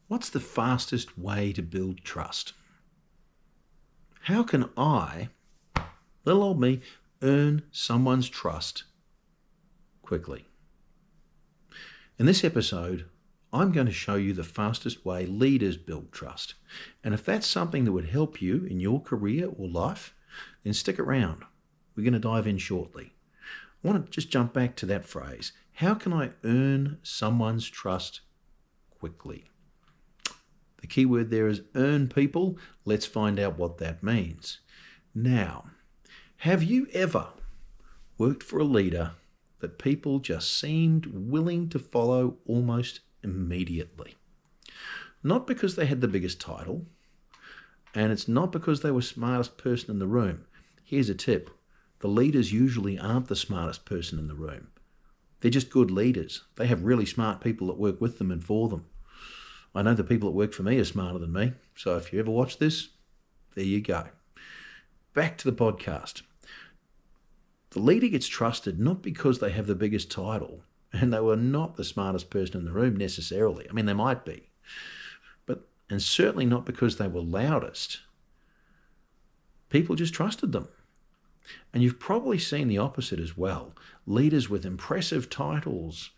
What's the fastest way to build trust? How can I, little old me, earn someone's trust quickly? In this episode, I'm going to show you the fastest way leaders build trust. And if that's something that would help you in your career or life, then stick around. We're going to dive in shortly. I want to just jump back to that phrase. How can I earn someone's trust quickly? The key word there is earn, people. Let's find out what that means. Now, have you ever worked for a leader that people just seemed willing to follow almost immediately? Not because they had the biggest title, and it's not because they were the smartest person in the room. Here's a tip. The leaders usually aren't the smartest person in the room. They're just good leaders. They have really smart people that work with them and for them. I know the people that work for me are smarter than me, so if you ever watch this, there you go. Back to the podcast. The leader gets trusted not because they have the biggest title, and they were not the smartest person in the room necessarily. I mean, they might be, and certainly not because they were loudest. People just trusted them. And you've probably seen the opposite as well. Leaders with impressive titles,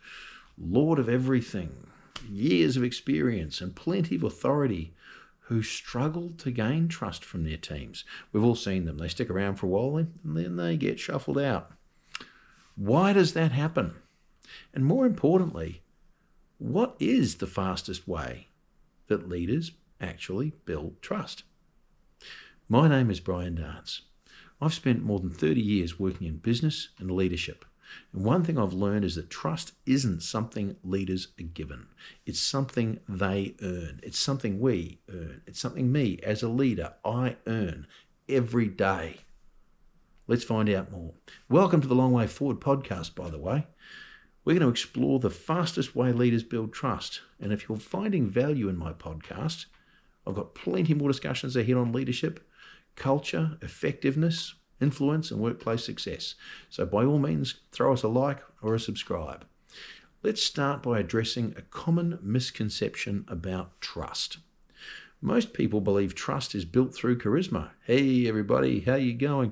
Lord of everything, years of experience and plenty of authority, who struggle to gain trust from their teams. We've all seen them. They stick around for a while and then they get shuffled out. Why does that happen? And more importantly, what is the fastest way that leaders actually build trust? My name is Brian Dance. I've spent more than 30 years working in business and leadership. And one thing I've learned is that trust isn't something leaders are given. It's something they earn. It's something we earn. It's something me, as a leader, I earn every day. Let's find out more. Welcome to the Long Way Forward podcast, by the way. We're going to explore the fastest way leaders build trust. And if you're finding value in my podcast, I've got plenty more discussions ahead on leadership, culture, effectiveness, influence, and workplace success. So by all means, throw us a like or a subscribe. Let's start by addressing a common misconception about trust. Most people believe trust is built through charisma. Hey everybody, how you going?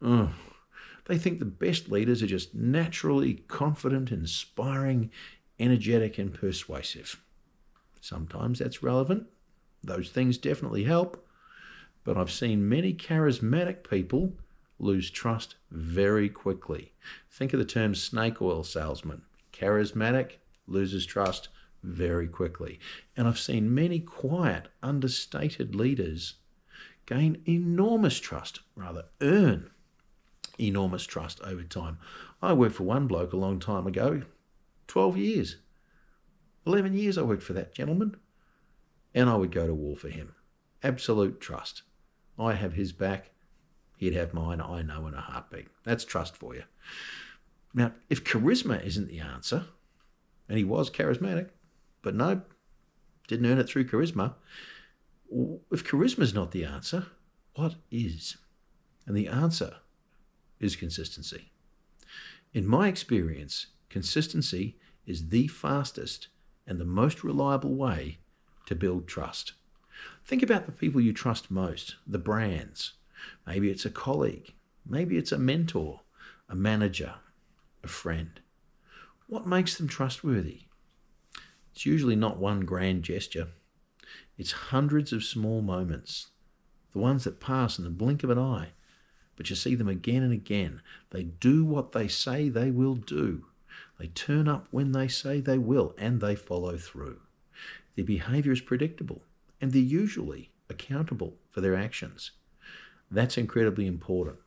They think the best leaders are just naturally confident, inspiring, energetic, and persuasive. Sometimes that's relevant. Those things definitely help. But I've seen many charismatic people lose trust very quickly. Think of the term snake oil salesman. Charismatic, loses trust very quickly. And I've seen many quiet, understated leaders earn enormous trust over time. I worked for one bloke a long time ago, 12 years. 11 years I worked for that gentleman, and I would go to war for him. Absolute trust. I have his back. He'd have mine, I know, in a heartbeat. That's trust for you. Now, if charisma isn't the answer, and he was charismatic, but no, didn't earn it through charisma. If charisma's not the answer, what is? And the answer is consistency. In my experience, consistency is the fastest and the most reliable way to build trust. Think about the people you trust most, the brands. Maybe it's a colleague. Maybe it's a mentor, a manager, a friend. What makes them trustworthy? It's usually not one grand gesture. It's hundreds of small moments, the ones that pass in the blink of an eye, but you see them again and again. They do what they say they will do. They turn up when they say they will, and they follow through. Their behaviour is predictable, and they're usually accountable for their actions. That's incredibly important.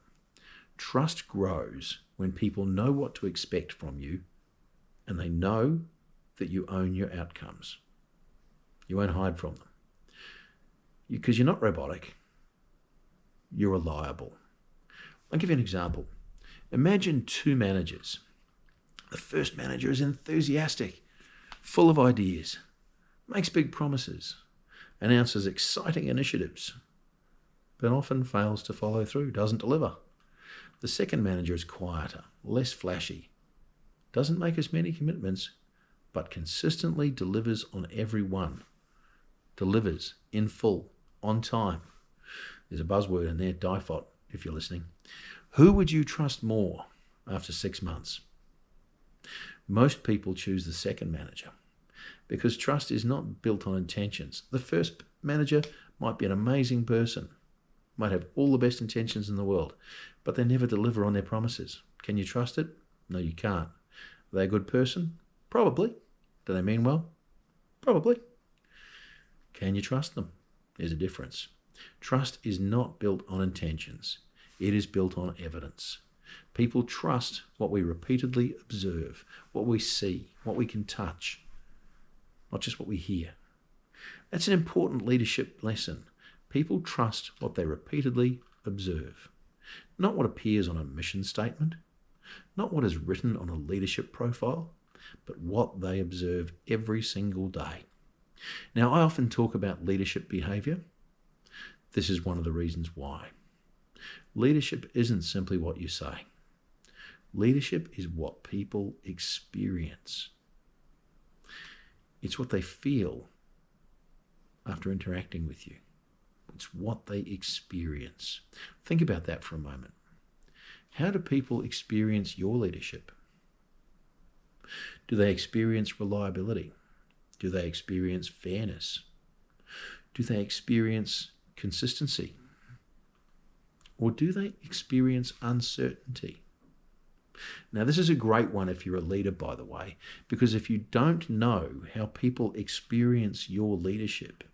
Trust grows when people know what to expect from you, and they know that you own your outcomes. You won't hide from them. Because you're not robotic. You're reliable. I'll give you an example. Imagine two managers. The first manager is enthusiastic, full of ideas, makes big promises, announces exciting initiatives, but often fails to follow through, doesn't deliver. The second manager is quieter, less flashy, doesn't make as many commitments, but consistently delivers on every one. delivers in full, on time. There's a buzzword in there, DIFOT, if you're listening. Who would you trust more after 6 months? Most people choose the second manager because trust is not built on intentions. The first manager might be an amazing person, might have all the best intentions in the world, but they never deliver on their promises. Can you trust it? No, you can't. Are they a good person? Probably. Do they mean well? Probably. Can you trust them? There's a difference. Trust is not built on intentions. It is built on evidence. People trust what we repeatedly observe, what we see, what we can touch, not just what we hear. That's an important leadership lesson. People trust what they repeatedly observe, not what appears on a mission statement, not what is written on a leadership profile, but what they observe every single day. Now, I often talk about leadership behaviour. This is one of the reasons why. Leadership isn't simply what you say. Leadership is what people experience. It's what they feel after interacting with you. It's what they experience. Think about that for a moment. How do people experience your leadership? Do they experience reliability? Do they experience fairness? Do they experience consistency? Or do they experience uncertainty? Now, this is a great one if you're a leader, by the way, because if you don't know how people experience your leadership,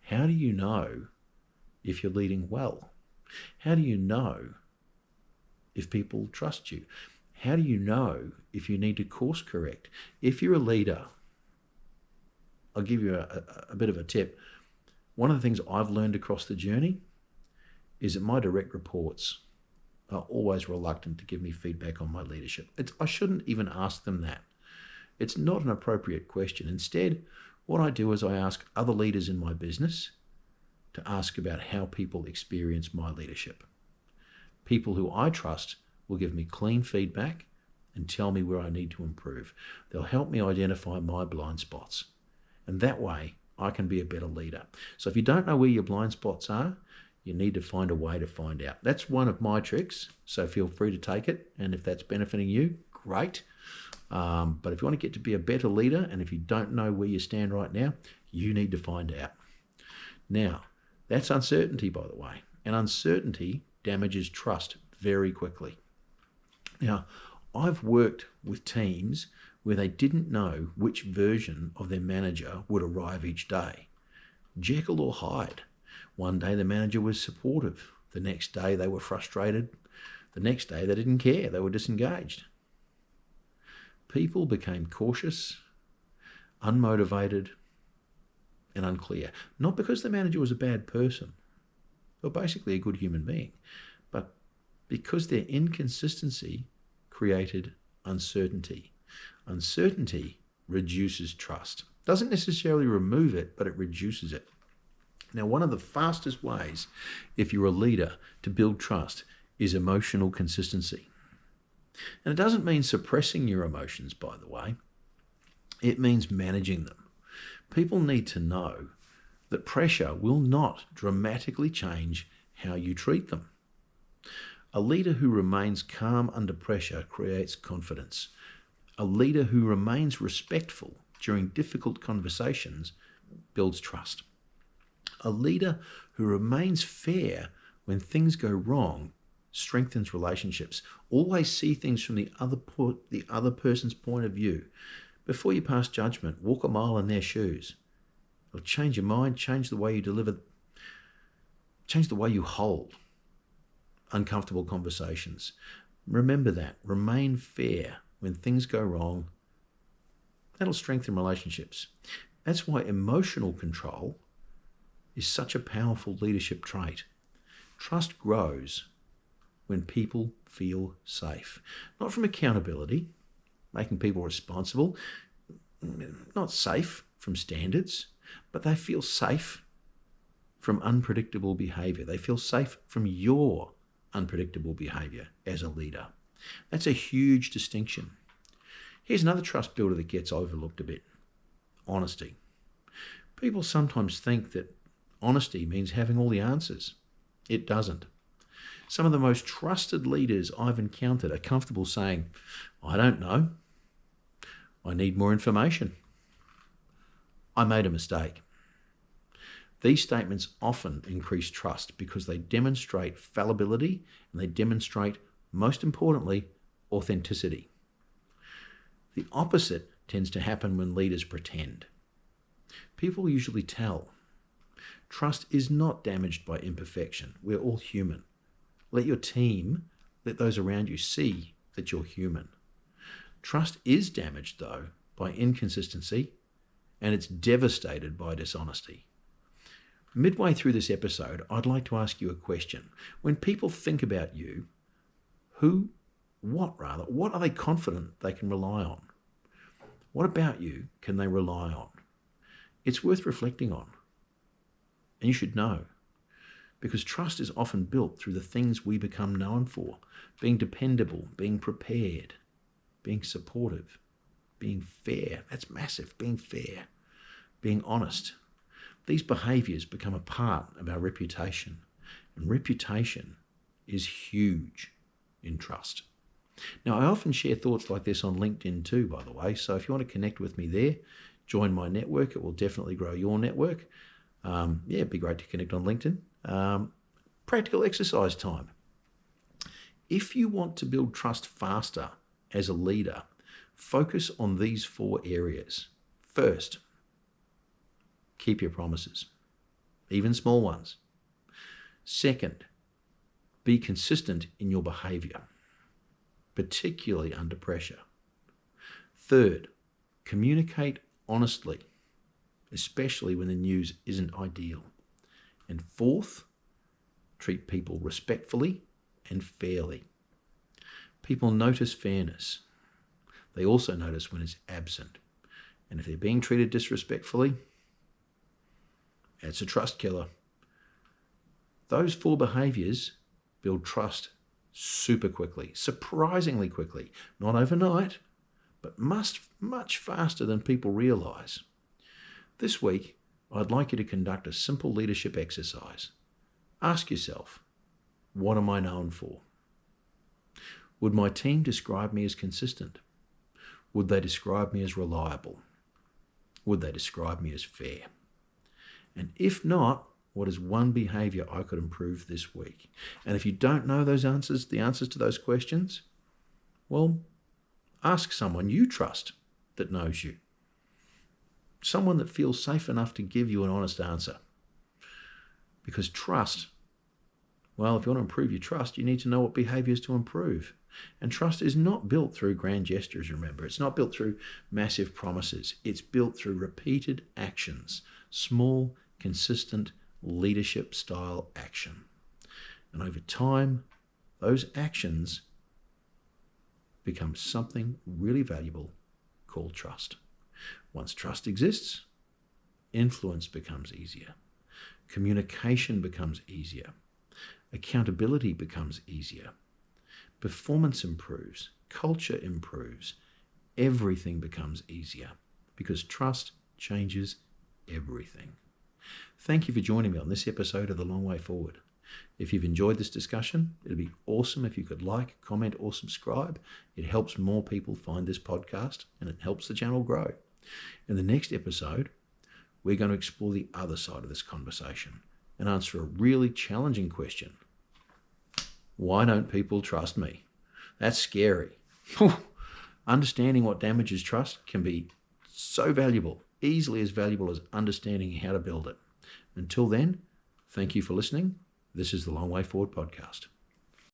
how do you know if you're leading well? How do you know if people trust you? How do you know if you need to course correct? If you're a leader, I'll give you a bit of a tip. One of the things I've learned across the journey is that my direct reports are always reluctant to give me feedback on my leadership. I shouldn't even ask them that. It's not an appropriate question. Instead, what I do is I ask other leaders in my business to ask about how people experience my leadership. People who I trust will give me clean feedback and tell me where I need to improve. They'll help me identify my blind spots. And that way, I can be a better leader. So if you don't know where your blind spots are, you need to find a way to find out. That's one of my tricks, so feel free to take it. And if that's benefiting you, great. But if you want to get to be a better leader, and if you don't know where you stand right now, you need to find out. Now, that's uncertainty, by the way. And uncertainty damages trust very quickly. Now, I've worked with teams where they didn't know which version of their manager would arrive each day. Jekyll or Hyde. One day the manager was supportive. The next day they were frustrated. The next day they didn't care. They were disengaged. People became cautious, unmotivated, and unclear. Not because the manager was a bad person, or basically a good human being, but because their inconsistency created uncertainty. Uncertainty reduces trust. Doesn't necessarily remove it, but it reduces it. Now, one of the fastest ways, if you're a leader, to build trust is emotional consistency. And it doesn't mean suppressing your emotions, by the way. It means managing them. People need to know that pressure will not dramatically change how you treat them. A leader who remains calm under pressure creates confidence. A leader who remains respectful during difficult conversations builds trust. A leader who remains fair when things go wrong strengthens relationships. Always see things from the other person's point of view. Before you pass judgment, walk a mile in their shoes. It'll change your mind, change the way you deliver, change the way you hold uncomfortable conversations. Remember that. Remain fair when things go wrong. That'll strengthen relationships. That's why emotional control is such a powerful leadership trait. Trust grows when people feel safe. Not from accountability, making people responsible, not safe from standards, but they feel safe from unpredictable behaviour. They feel safe from your unpredictable behaviour as a leader. That's a huge distinction. Here's another trust builder that gets overlooked a bit. Honesty. People sometimes think that honesty means having all the answers. It doesn't. Some of the most trusted leaders I've encountered are comfortable saying, I don't know. I need more information. I made a mistake. These statements often increase trust because they demonstrate fallibility and they demonstrate, most importantly, authenticity. The opposite tends to happen when leaders pretend. People usually tell. Trust is not damaged by imperfection. We're all human. Let your team, let those around you see that you're human. Trust is damaged, though, by inconsistency, and it's devastated by dishonesty. Midway through this episode, I'd like to ask you a question. When people think about you, what are they confident they can rely on? What about you can they rely on? It's worth reflecting on. And you should know, because trust is often built through the things we become known for: being dependable, being prepared, being supportive, being fair. That's massive. Being fair, being honest. These behaviours become a part of our reputation, and reputation is huge in trust. Now, I often share thoughts like this on LinkedIn too, by the way, so if you want to connect with me there, join my network. It will definitely grow your network. It'd be great to connect on LinkedIn. Practical exercise time. If you want to build trust faster as a leader, focus on these 4 areas. First, keep your promises, even small ones. Second, be consistent in your behaviour, particularly under pressure. Third, communicate honestly, especially when the news isn't ideal. And fourth, treat people respectfully and fairly. People notice fairness. They also notice when it's absent. And if they're being treated disrespectfully, it's a trust killer. Those 4 behaviours build trust super quickly, surprisingly quickly, not overnight, but much faster than people realise. This week, I'd like you to conduct a simple leadership exercise. Ask yourself, what am I known for? Would my team describe me as consistent? Would they describe me as reliable? Would they describe me as fair? And if not, what is one behaviour I could improve this week? And if you don't know the answers to those questions, well, ask someone you trust that knows you. Someone that feels safe enough to give you an honest answer. Because trust, well, if you want to improve your trust, you need to know what behaviours to improve. And trust is not built through grand gestures, remember. It's not built through massive promises. It's built through repeated actions, small, consistent leadership style action. And over time, those actions become something really valuable called trust. Once trust exists, influence becomes easier. Communication becomes easier. Accountability becomes easier. Performance improves. Culture improves. Everything becomes easier because trust changes everything. Thank you for joining me on this episode of The Long Way Forward. If you've enjoyed this discussion, it'd be awesome if you could like, comment, or subscribe. It helps more people find this podcast and it helps the channel grow. In the next episode, we're going to explore the other side of this conversation and answer a really challenging question. Why don't people trust me? That's scary. Understanding what damages trust can be so valuable, easily as valuable as understanding how to build it. Until then, thank you for listening. This is the Long Way Forward podcast.